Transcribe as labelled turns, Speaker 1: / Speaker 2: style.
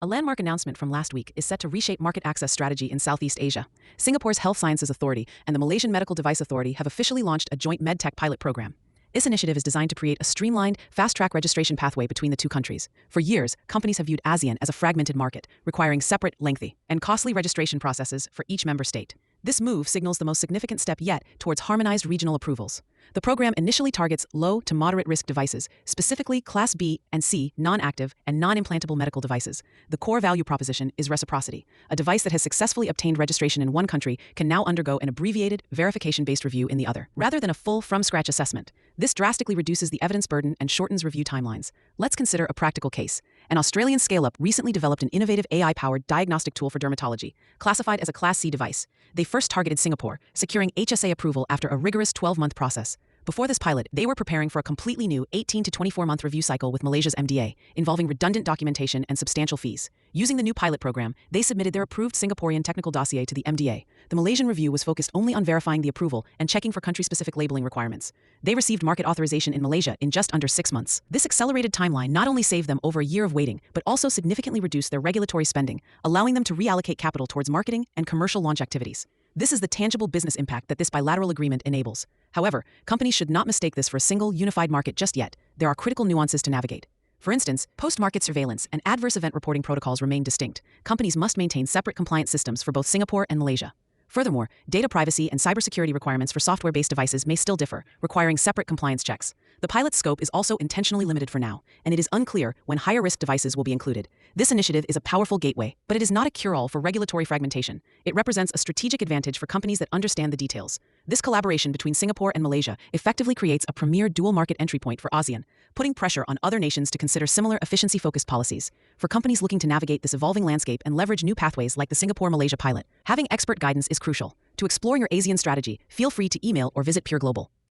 Speaker 1: A landmark announcement from last week is set to reshape market access strategy in Southeast Asia. Singapore's Health Sciences Authority and the Malaysian Medical Device Authority have officially launched a joint MedTech pilot program. This initiative is designed to create a streamlined, fast-track registration pathway between the two countries. For years, companies have viewed ASEAN as a fragmented market, requiring separate, lengthy, and costly registration processes for each member state. This move signals the most significant step yet towards harmonized regional approvals. The program initially targets low to moderate risk devices, specifically Class B and C non-active and non-implantable medical devices. The core value proposition is reciprocity. A device that has successfully obtained registration in one country can now undergo an abbreviated, verification-based review in the other, rather than a full from-scratch assessment. This drastically reduces the evidence burden and shortens review timelines. Let's consider a practical case. An Australian scale-up recently developed an innovative AI-powered diagnostic tool for dermatology, classified as a Class C device. They first targeted Singapore, securing HSA approval after a rigorous 12-month process. Before this pilot, they were preparing for a completely new 18 to 24-month review cycle with Malaysia's MDA, involving redundant documentation and substantial fees. Using the new pilot program, they submitted their approved Singaporean technical dossier to the MDA. The Malaysian review was focused only on verifying the approval and checking for country-specific labeling requirements. They received market authorization in Malaysia in just under 6 months. This accelerated timeline not only saved them over a year of waiting, but also significantly reduced their regulatory spending, allowing them to reallocate capital towards marketing and commercial launch activities. This is the tangible business impact that this bilateral agreement enables. However, companies should not mistake this for a single, unified market just yet. There are critical nuances to navigate. For instance, post-market surveillance and adverse event reporting protocols remain distinct. Companies must maintain separate compliance systems for both Singapore and Malaysia. Furthermore, data privacy and cybersecurity requirements for software-based devices may still differ, requiring separate compliance checks. The pilot's scope is also intentionally limited for now, and it is unclear when higher-risk devices will be included. This initiative is a powerful gateway, but it is not a cure-all for regulatory fragmentation. It represents a strategic advantage for companies that understand the details. This collaboration between Singapore and Malaysia effectively creates a premier dual-market entry point for ASEAN, putting pressure on other nations to consider similar efficiency-focused policies. For companies looking to navigate this evolving landscape and leverage new pathways like the Singapore-Malaysia pilot, having expert guidance is crucial. To explore your ASEAN strategy, feel free to email or visit Pure Global.